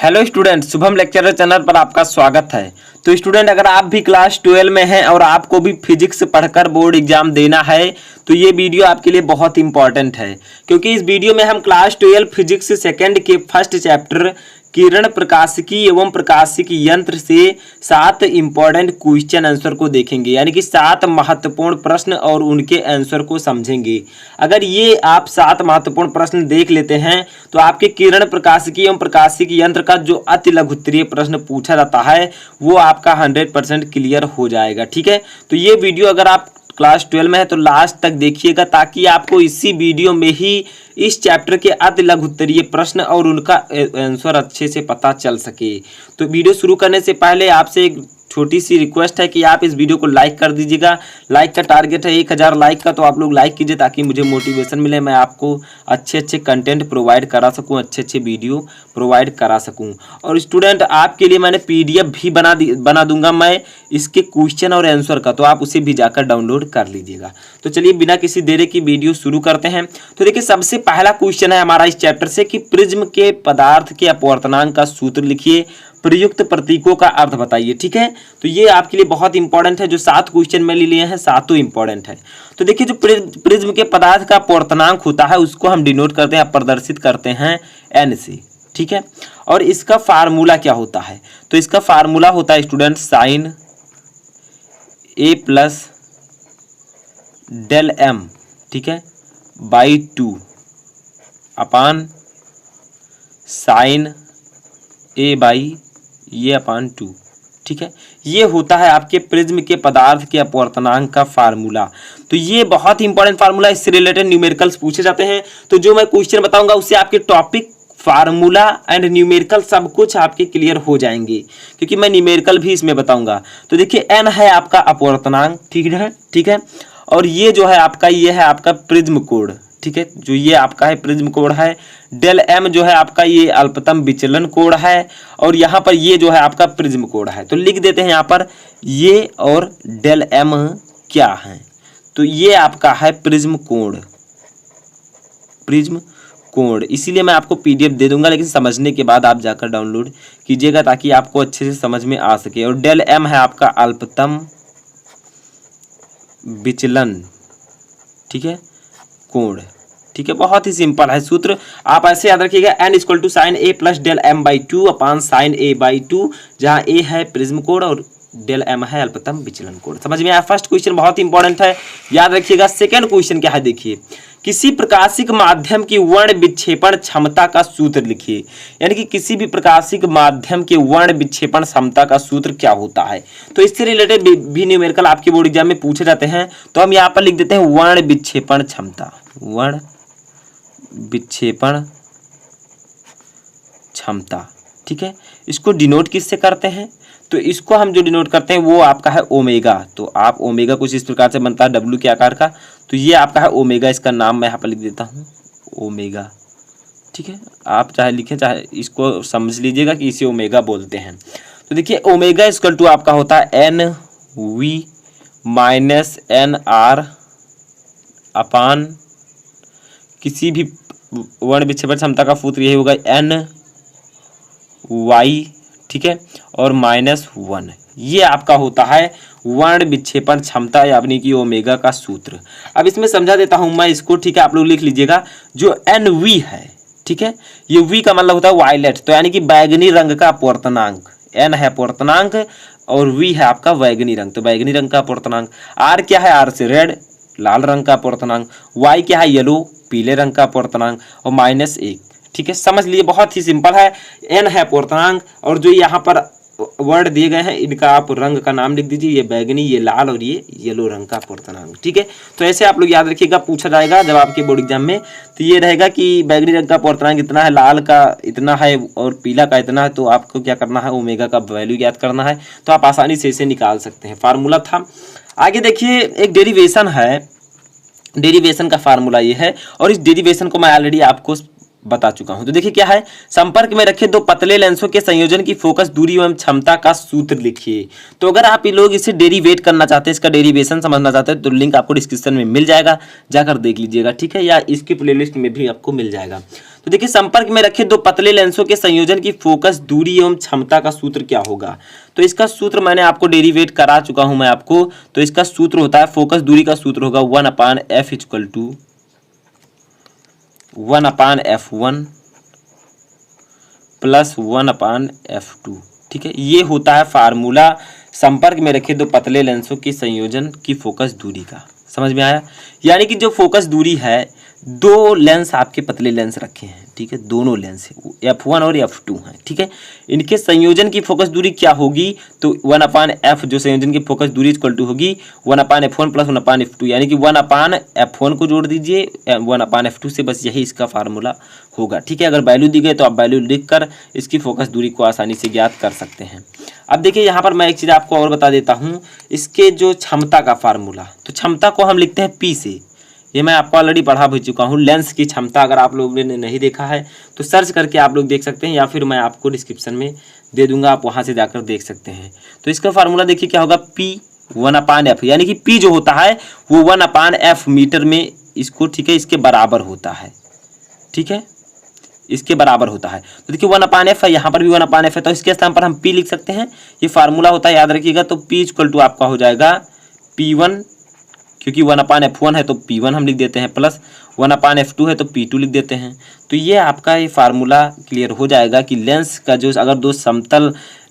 Hello student, Shubham lecturer channel पर आपका स्वागत है। तो स्टूडेंट, अगर आप भी क्लास 12 में हैं और आपको भी फिजिक्स पढ़कर बोर्ड एग्जाम देना है तो ये वीडियो आपके लिए बहुत इंपॉर्टेंट है, क्योंकि इस वीडियो में हम क्लास 12 फिजिक्स सेकंड के फर्स्ट चैप्टर किरण प्रकाशिकी एवं प्रकाशिकी यंत्र से 7 इंपॉर्टेंट क्वेश्चन आंसर को देखेंगे, यानी कि 7 महत्वपूर्ण प्रश्न और उनके आंसर को समझेंगे। अगर ये आप 7 महत्वपूर्ण प्रश्न देख लेते हैं तो आपके किरण प्रकाशिकी एवं प्रकाशिकी यंत्र का जो अति लघुत्तरीय प्रश्न पूछा जाता है वो आपका 100% क्लियर हो जाएगा। ठीक है, तो ये वीडियो अगर आप क्लास 12 में है तो लास्ट तक देखिएगा, ताकि आपको इसी वीडियो में ही इस चैप्टर के अति लघुत्तरीय प्रश्न और उनका आंसर अच्छे से पता चल सके। तो वीडियो शुरू करने से पहले आपसे एक छोटी सी रिक्वेस्ट है कि आप इस वीडियो को लाइक कर दीजिएगा। लाइक का टारगेट है 1000 लाइक का, तो आप लोग लाइक कीजिए ताकि मुझे मोटिवेशन मिले, मैं आपको अच्छे अच्छे कंटेंट प्रोवाइड करा सकूं, अच्छे अच्छे वीडियो प्रोवाइड करा सकूं। और स्टूडेंट, आपके लिए मैंने PDF भी बना दूंगा मैं इसके क्वेश्चन और आंसर का, तो आप उसे भी जाकर डाउनलोड कर लीजिएगा। तो चलिए बिना किसी देरी की वीडियो शुरू करते हैं। तो देखिए, सबसे पहला क्वेश्चन है हमारा इस चैप्टर से कि प्रिज्म के पदार्थ के अपवर्तनांक का सूत्र लिखिए, प्रयुक्त प्रतीकों का अर्थ बताइए। ठीक है, तो ये आपके लिए बहुत इंपॉर्टेंट है। जो 7 क्वेश्चन में लिए हैं सातों इंपॉर्टेंट है। तो देखिए, जो प्रिज्म के पदार्थ का अपवर्तनांक होता है उसको हम डिनोट करते हैं, प्रदर्शित करते हैं N से। ठीक है, और इसका फार्मूला क्या होता है? तो इसका फार्मूला होता है स्टूडेंट sine A plus del M, ठीक है, by 2 upon sine A by ये अपान 2। ठीक है, ये होता है आपके प्रिज्म के पदार्थ के अपवर्तनांक का फार्मूला। तो ये बहुत ही इंपॉर्टेंट फार्मूला, इससे रिलेटेड न्यूमेरिकल्स पूछे जाते हैं। तो जो मैं क्वेश्चन बताऊंगा उससे आपके टॉपिक, फार्मूला एंड न्यूमेरिकल सब कुछ आपके क्लियर हो जाएंगे, क्योंकि मैं न्यूमेरिकल भी इसमें बताऊंगा। तो देखिए, N है आपका अपवर्तनांक, ठीक है, और ये जो है आपका, ये है आपका प्रिज्म कोण। ठीक है, जो ये आपका है प्रिज्म कोण है। डेल M जो है आपका ये अल्पतम विचलन कोण है, और यहाँ पर ये जो है आपका प्रिज्म कोण है। तो लिख देते हैं यहाँ पर ये, और डेल M क्या है? तो ये आपका है प्रिज्म कोण। इसीलिए मैं आपको PDF दे दूंगा, लेकिन समझने के बाद आप जाकर डाउनलोड कीजिएगा ताकि आपको अच्छे से समझ में आ सके। और डेल M है आपका अल्पतम विचलन, ठीक है, कोण। ठीक है, बहुत ही सिंपल है सूत्र, आप ऐसे याद रखिएगा। N equal to sine A plus del M by 2 upon sine A by 2, जहाँ A है प्रिज्म कोण और डेल M है अल्पतम विचलन कोण। समझ में आया? फर्स्ट क्वेश्चन बहुत इंपॉर्टेंट है, याद रखिएगा। सेकंड क्वेश्चन क्या है, देखिए, किसी प्रकाशिक माध्यम की वर्ण विक्षेपण क्षमता का सूत्र लिखिए। यानी कि किसी भी प्रकाशिक माध्यम के वर्ण विक्षेपण क्षमता का सूत्र क्या होता है? तो इससे रिलेटेड भी न्यूमेरिकल आपके बोर्ड एग्जाम में पूछे जाते हैं। तो हम यहाँ पर लिख देते हैं वर्ण विक्षेपण क्षमता, वर्ण विक्षेपण क्षमता। ठीक है, इसको डिनोट किससे करते हैं? तो इसको हम जो डिनोट करते हैं वो आपका है ओमेगा। तो आप ओमेगा कुछ इस प्रकार से बनता है W के आकार का, तो ये आपका है ओमेगा। इसका नाम मैं यहाँ पर लिख देता हूँ ओमेगा। ठीक है, आप चाहे लिखें चाहे इसको समझ लीजिएगा कि इसे ओमेगा बोलते हैं। तो देखिए, ओमेगा इक्वल टू आपका होता है NV माइनस NR अपान किसी भी वर्ण विक्षेपण क्षमता का सूत्र यही होगा NY, ठीक है, और -1। ये आपका होता है वर्ण विक्षेपण क्षमता, यानी कि ओमेगा का सूत्र। अब इसमें समझा देता हूं मैं इसको। ठीक है, आप लोग लिख लीजिएगा। जो NV है, ठीक है, ये V का मतलब होता है वायलेट, तो यानी कि बैगनी रंग का अपवर्तनांक। N है अपवर्तनांक और V है आपका बैगनी रंग, तो बैगनी रंग का अपवर्तनांक। R क्या है? R से रेड, लाल रंग का अपवर्तनांक। Y क्या है? येलो, पीले रंग का अपवर्तनांक, और -1। ठीक है, समझ लिए, बहुत ही सिंपल है। N है अपवर्तनांक, और जो यहाँ पर वर्ड दिए गए हैं इनका आप रंग का नाम लिख दीजिए। ये बैगनी, ये लाल और ये येलो रंग का अपवर्तनांक। ठीक है, तो ऐसे आप लोग याद रखिएगा, पूछा जाएगा जब आपके बोर्ड एग्जाम में। तो ये रहेगा कि बैगनी रंग का अपवर्तनांक इतना है, लाल का इतना है और पीला का इतना है। तो आपको क्या करना है, ओमेगा का वैल्यू याद करना है। तो आप आसानी से इसे निकाल सकते हैं, फार्मूला था। आगे देखिए, एक डेरिवेशन है, डेरिवेशन का फार्मूला ये है, और इस डेरिवेशन को मैं ऑलरेडी आपको बता चुका हूं। तो देखिए क्या है, संपर्क में रखे दो पतले लेंसों के संयोजन की फोकस दूरी एवं क्षमता का सूत्र लिखिए। तो अगर आप ये लोग इसे डेरिवेट करना चाहते हैं, इसका डेरिवेशन समझना चाहते हैं, तो लिंक आपको डिस्क्रिप्शन में मिल जाएगा, जाकर देख लीजिएगा, ठीक है, या इसकी प्लेलिस्ट में भी आपको मिल जाएगा। तो देखिए, संपर्क में रखे दो पतले लेंसों के संयोजन की फोकस दूरी एवं क्षमता का सूत्र क्या होगा। तो इसका सूत्र मैंने आपको डेरिवेट करा चुका हूं मैं आपको। तो इसका सूत्र होता है, फोकस दूरी का सूत्र होगा 1/f equal to 1/f1 plus 1/f2, ठीक है। ये होता है फार्मूला संपर्क में रखे दो पतले लेंसों के संयोजन की फोकस दूरी का। समझ में आया? यानी कि जो फोकस दूरी है, दो लेंस आपके पतले लेंस रखे हैं, ठीक है, दोनों लेंस f1 और f2 हैं, ठीक है। इनके संयोजन की फोकस दूरी क्या होगी, तो 1/f जो संयोजन की फोकस दूरी इक्वल टू होगी 1/f1 प्लस 1/f2, यानी कि 1/f1 को जोड़ दीजिए 1/f2 से, बस यही इसका फार्मूला होगा, ठीक है। अगर वैल्यू दी गई तो आप वैल्यू लिखकर इसकी फोकस दूरी को आसानी से ज्ञात कर सकते हैं। अब देखिए यहाँ पर मैं एक चीज़ आपको और बता देता हूँ, इसके जो क्षमता का फार्मूला, तो क्षमता को हम लिखते हैं P से। ये मैं आपको ऑलरेडी पढ़ा भी चुका हूँ। लेंस की क्षमता अगर आप लोगों ने नहीं देखा है तो सर्च करके आप लोग देख सकते हैं, या फिर मैं आपको डिस्क्रिप्शन में दे दूंगा, आप वहाँ से जाकर देख सकते हैं। तो इसका फार्मूला देखिए क्या होगा, P 1/f, यानी कि P जो होता है वो 1/f मीटर में इसको, ठीक है, इसके बराबर होता है, ठीक है, इसके बराबर होता है। तो देखिए 1/f है, यहाँ पर भी 1/f है, तो इसके स्थान पर हम P लिख सकते हैं। ये फार्मूला होता है, याद रखिएगा। तो P इक्वल टू आपका हो जाएगा P1, क्योंकि 1/f1 है तो P1 हम लिख देते हैं, प्लस 1/f2 है तो P2 लिख देते हैं। तो ये आपका ये फार्मूला क्लियर हो जाएगा कि लेंस का जो, अगर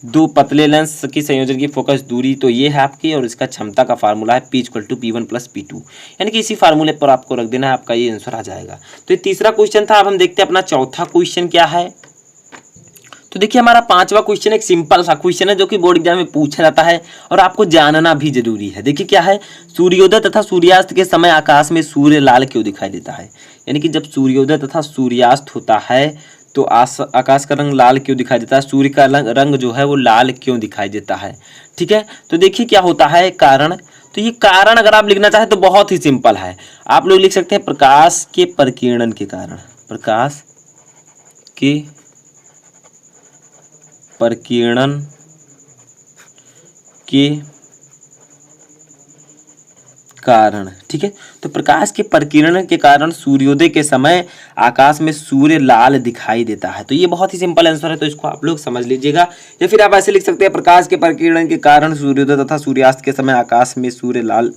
दो पतले लेंस की संयोजन की फोकस दूरी, तो ये है आपकी, और इसका क्षमता का फार्मूला है P equal to P1 plus P2, यानी कि इसी फार्मूले पर आपको रख देना है, आपका ये आंसर आ जाएगा। तो ये तीसरा क्वेश्चन था। अब हम देखते हैं अपना चौथा क्वेश्चन क्या है। तो देखिए हमारा पांचवा क्वेश्चन एक सिंपल सा क्वेश्चन है, जो कि बोर्ड एग्जाम में पूछा जाता है और आपको जानना भी जरूरी है। देखिए क्या है, सूर्योदय तथा सूर्यास्त के समय आकाश में सूर्य लाल क्यों दिखाई देता है। यानी कि जब सूर्योदय तथा सूर्यास्त होता है तो आकाश का रंग लाल क्यों दिखाई देता है, सूर्य का रंग जो है वो लाल क्यों दिखाई देता है, ठीक है। तो देखिए क्या होता है कारण। तो ये कारण अगर आप लिखना चाहें तो बहुत ही सिंपल है, आप लोग लिख सकते हैं प्रकाश के प्रकीर्णन के कारण, प्रकाश के प्रकीर्णन के कारण, ठीक है। तो प्रकाश के प्रकीर्णन के कारण सूर्योदय के समय आकाश में सूर्य लाल दिखाई देता है। तो ये बहुत ही सिंपल आंसर है, तो इसको आप लोग समझ लीजिएगा। या फिर आप ऐसे लिख सकते हैं, प्रकाश के प्रकीर्णन के कारण सूर्योदय तथा सूर्यास्त के समय आकाश में सूर्य लाल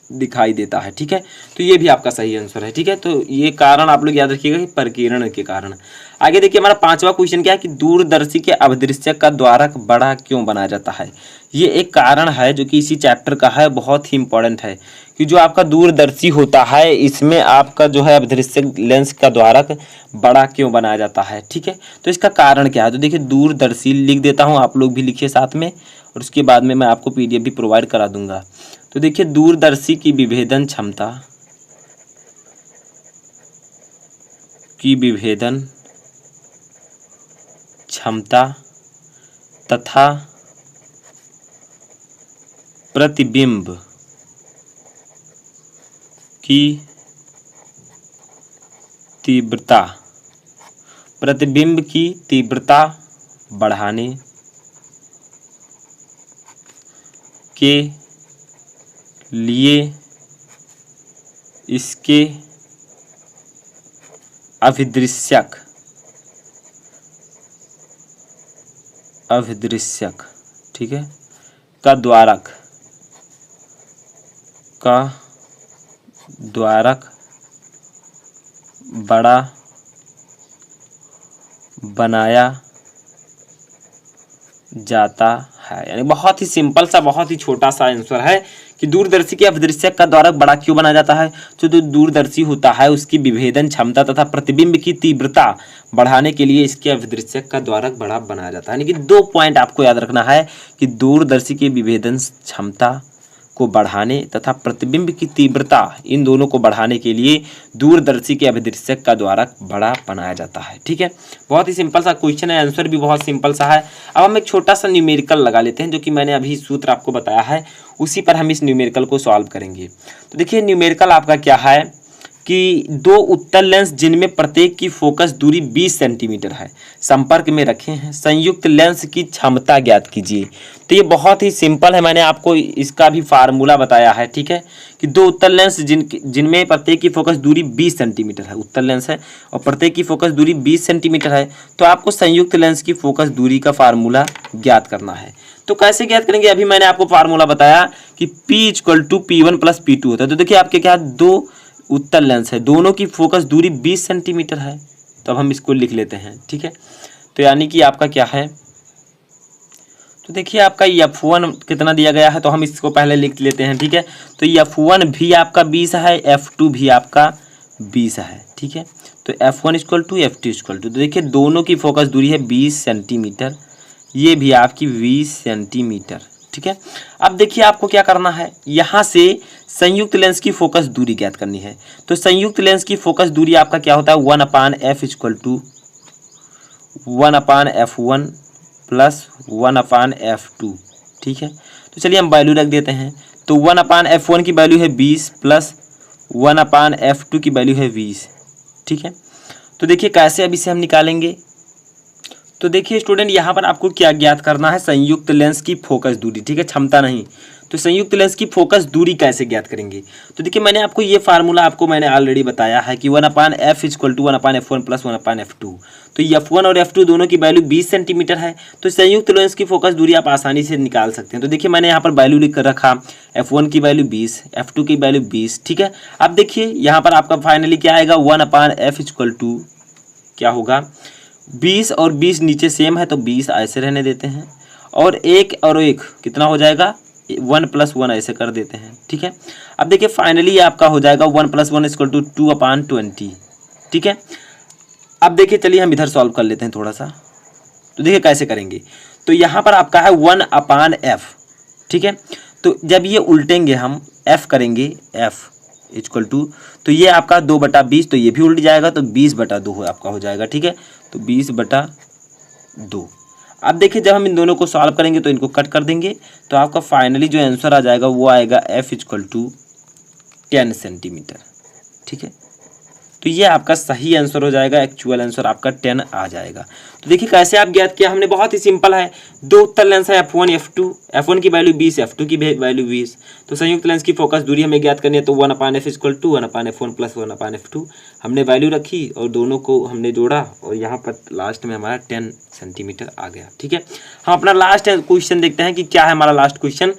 दिखाई देता है, ठीक है। तो ये भी आपका सही आंसर है, ठीक है। तो ये कारण आप लोग याद रखिएगा कि प्रकीर्णन के कारण। आगे देखिए हमारा पांचवा क्वेश्चन क्या है कि दूरदर्शी के अभिदृश्यक का द्वारक बड़ा क्यों बनाया जाता है। ये एक कारण है जो कि इसी चैप्टर का है, बहुत ही इंपॉर्टेंट है कि जो आपका दूरदर्शी होता है इसमें आपका जो है अभिदृश्यक लेंस का द्वारक बड़ा क्यों बनाया जाता है, ठीक है। तो इसका कारण क्या है, तो देखिए दूरदर्शी लिख देता हूँ, आप लोग भी लिखिए साथ में, और उसके बाद में मैं आपको PDF भी प्रोवाइड करा दूंगा। तो देखिए दूरदर्शी की विभेदन क्षमता तथा प्रतिबिंब की तीव्रता बढ़ाने के लिए इसके अभिदृश्यक ठीक है का द्वारक बड़ा बनाया जाता है। यानी बहुत ही सिंपल सा, बहुत ही छोटा सा आंसर है कि दूरदर्शी के अभिदृश्यक का द्वारक बड़ा क्यों बनाया जाता है। तो जो दूरदर्शी होता है उसकी विभेदन क्षमता तथा प्रतिबिंब की तीव्रता बढ़ाने के लिए इसके अभिदृश्यक का द्वारक बड़ा बनाया जाता है। यानी कि 2 पॉइंट आपको याद रखना है कि दूरदर्शी के विभेदन क्षमता को बढ़ाने तथा प्रतिबिंब की तीव्रता, इन दोनों को बढ़ाने के लिए दूरदर्शी के अभिदृश्यक का द्वारक बड़ा बनाया जाता है, ठीक है। बहुत ही सिंपल सा क्वेश्चन है, आंसर भी बहुत सिंपल सा है। अब हम एक छोटा सा न्यूमेरिकल लगा लेते हैं, जो कि मैंने अभी सूत्र आपको बताया है, उसी पर हम इस न्यूमेरिकल को सॉल्व करेंगे। तो देखिए न्यूमेरिकल आपका क्या है कि दो उत्तल लेंस जिनमें प्रत्येक की फोकस दूरी 20 सेंटीमीटर है संपर्क में रखे हैं, संयुक्त लेंस की क्षमता ज्ञात कीजिए। तो ये बहुत ही सिंपल है, मैंने आपको इसका भी फार्मूला बताया है, ठीक है, कि दो उत्तल लेंस जिनमें प्रत्येक की फोकस दूरी 20 सेंटीमीटर है, उत्तल लेंस है और प्रत्येक की फोकस दूरी 20 सेंटीमीटर है, तो आपको संयुक्त लेंस की फोकस दूरी का फार्मूला ज्ञात करना है। तो कैसे ज्ञात करेंगे, अभी मैंने आपको फार्मूला बताया कि P = P1 + P2 होता है। तो देखिए आपके क्या दो उत्तल लेंस है, दोनों की फोकस दूरी 20 सेंटीमीटर है, तो अब हम इसको लिख लेते हैं, ठीक है। तो यानी कि आपका क्या है, तो देखिए आपका F1 कितना दिया गया है, तो हम इसको पहले लिख लेते हैं, ठीक है। तो F1 भी आपका 20 है, F2 भी आपका 20 है, ठीक है। तो F1 = F2 = तो देखिए दोनों की फोकस दूरी है 20 सेंटीमीटर, ये भी आपकी 20 सेंटीमीटर, ठीक है। अब देखिए आपको क्या करना है, यहाँ से संयुक्त लेंस की फोकस दूरी ज्ञात करनी है। तो संयुक्त लेंस की फोकस दूरी आपका क्या होता है, 1/f = 1/f1 + 1/f2, ठीक है। तो चलिए हम वैल्यू रख देते हैं। तो 1/f1 की वैल्यू है 20 + 1/f2 की वैल्यू है 20, ठीक है। तो देखिए कैसे अब इसे हम निकालेंगे। तो देखिए स्टूडेंट, यहाँ पर आपको क्या ज्ञात करना है, संयुक्त लेंस की फोकस दूरी, ठीक है, क्षमता नहीं। तो संयुक्त लेंस की फोकस दूरी कैसे ज्ञात करेंगे, तो देखिए मैंने आपको ये फार्मूला मैंने ऑलरेडी बताया है कि 1/f = 1/f1 + 1/f2। तो F1 और F2 दोनों की वैल्यू 20 सेंटीमीटर है, तो संयुक्त लेंस की फोकस दूरी आप आसानी से निकाल सकते हैं। तो देखिए मैंने यहाँ पर वैल्यू लिख कर रखा, F1 की वैल्यू 20, F2 की वैल्यू 20, ठीक है। अब देखिए यहाँ पर आपका फाइनली क्या आएगा, 1/f = क्या होगा, 20 और 20 नीचे सेम है तो 20 ऐसे रहने देते हैं, और एक और एक कितना हो जाएगा, 1 + 1 ऐसे कर देते हैं, ठीक है। अब देखिए फाइनली आपका हो जाएगा 1 + 1 = 2/20, ठीक है। अब देखिए चलिए हम इधर सॉल्व कर लेते हैं थोड़ा सा। तो देखिए कैसे करेंगे, तो यहाँ पर आपका है 1/f, ठीक है। तो जब ये उल्टेंगे हम f करेंगे, f = तो ये आपका 2/20, तो ये भी उल्ट जाएगा, तो 20/2 आपका हो जाएगा, ठीक है। तो 20/2। अब देखिए जब हम इन दोनों को सॉल्व करेंगे तो इनको कट कर देंगे, तो आपका फाइनली जो आंसर आ जाएगा वो आएगा f = 10 सेंटीमीटर, ठीक है। तो ये आपका सही आंसर हो जाएगा, एक्चुअल आंसर आपका 10 आ जाएगा। तो देखिए कैसे आप ज्ञात किया हमने, बहुत ही सिंपल है। दो उत्तल लेंस है F1 F2, F1 की वैल्यू 20, F2 की वैल्यू 20। तो संयुक्त लेंस की फोकस दूरी हमें ज्ञात करनी है, तो 1/f = 1/f1 + 1/f2 हमने वैल्यू रखी और दोनों को हमने जोड़ा, और यहाँ पर लास्ट में हमारा 10 सेंटीमीटर आ गया, ठीक है। हम अपना लास्ट क्वेश्चन देखते हैं कि क्या है हमारा लास्ट क्वेश्चन,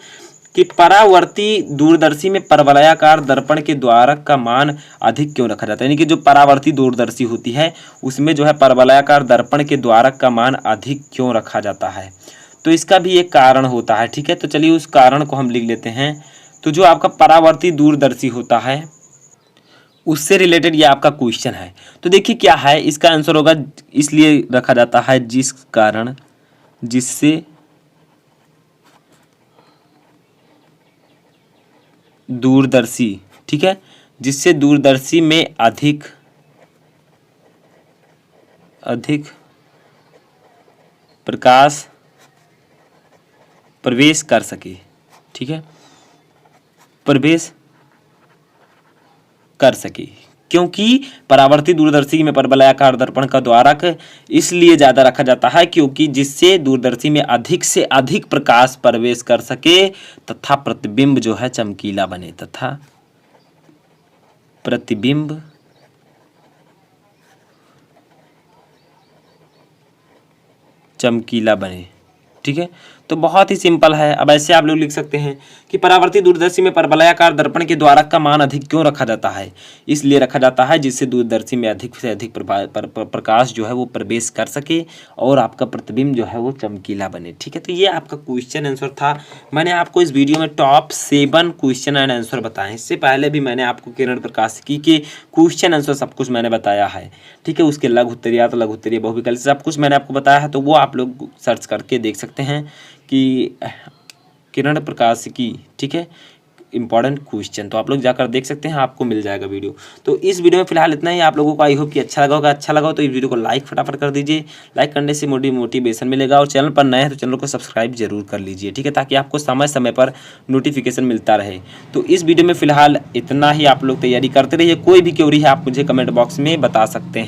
कि परावर्ती दूरदर्शी में परवलयाकार दर्पण के द्वारक का मान अधिक क्यों रखा जाता है, यानी कि जो परावर्ती दूरदर्शी होती है उसमें जो है परवलयाकार दर्पण के द्वारक का मान अधिक क्यों रखा जाता है। तो इसका भी एक कारण होता है, ठीक है। तो चलिए उस कारण को हम लिख लेते हैं। तो जो आपका परावर्ती दूरदर्शी होता है उससे रिलेटेड ये आपका क्वेश्चन है। तो देखिए क्या है, इसका आंसर होगा इसलिए रखा जाता है जिस कारण, जिससे दूरदर्शी, ठीक है, जिससे दूरदर्शी में अधिक प्रकाश प्रवेश कर सके, ठीक है, प्रवेश कर सके। क्योंकि परावर्ती दूरदर्शी में परवलयाकार दर्पण का द्वारक इसलिए ज़्यादा रखा जाता है क्योंकि जिससे दूरदर्शी में अधिक से अधिक प्रकाश प्रवेश कर सके तथा प्रतिबिंब जो है चमकीला बने, तथा प्रतिबिंब चमकीला बने, ठीक है। तो बहुत ही सिंपल है। अब ऐसे आप लोग लिख सकते हैं कि परावर्ती दूरदर्शी में परवलयाकार दर्पण के द्वारक का मान अधिक क्यों रखा जाता है, इसलिए रखा जाता है जिससे दूरदर्शी में अधिक से अधिक प्रकाश जो है वो प्रवेश कर सके और आपका प्रतिबिंब जो है वो चमकीला बने, ठीक है। तो ये आपका क्वेश्चन आंसर था। मैंने आपको इस वीडियो में टॉप 7 क्वेश्चन एंड आंसर बताए। इससे पहले भी मैंने आपको किरण प्रकाशिकी के क्वेश्चन आंसर सब कुछ मैंने बताया है, ठीक है। उसके लघु उत्तरीय, तो लघु उत्तरीय, बहुविकल्प सब कुछ मैंने आपको बताया है, तो वो आप लोग सर्च करके देख सकते हैं कि किरण प्रकाशिकी, ठीक है, इंपॉर्टेंट क्वेश्चन। तो आप लोग जाकर देख सकते हैं, आपको मिल जाएगा वीडियो। तो इस वीडियो में फिलहाल इतना ही। आप लोगों को आई होप कि अच्छा लगा होगा। अच्छा लगा हो तो इस वीडियो को लाइक फटाफट कर दीजिए। लाइक करने से मोटिवेशन मिलेगा, और चैनल पर नए हैं तो चैनल को सब्सक्राइब जरूर कर लीजिए, ठीक है, ताकि आपको समय समय पर नोटिफिकेशन मिलता रहे। तो इस वीडियो में फिलहाल इतना ही। आप लोग तैयारी करते रहिए। कोई भी क्वेरी है आप मुझे कमेंट बॉक्स में बता सकते हैं।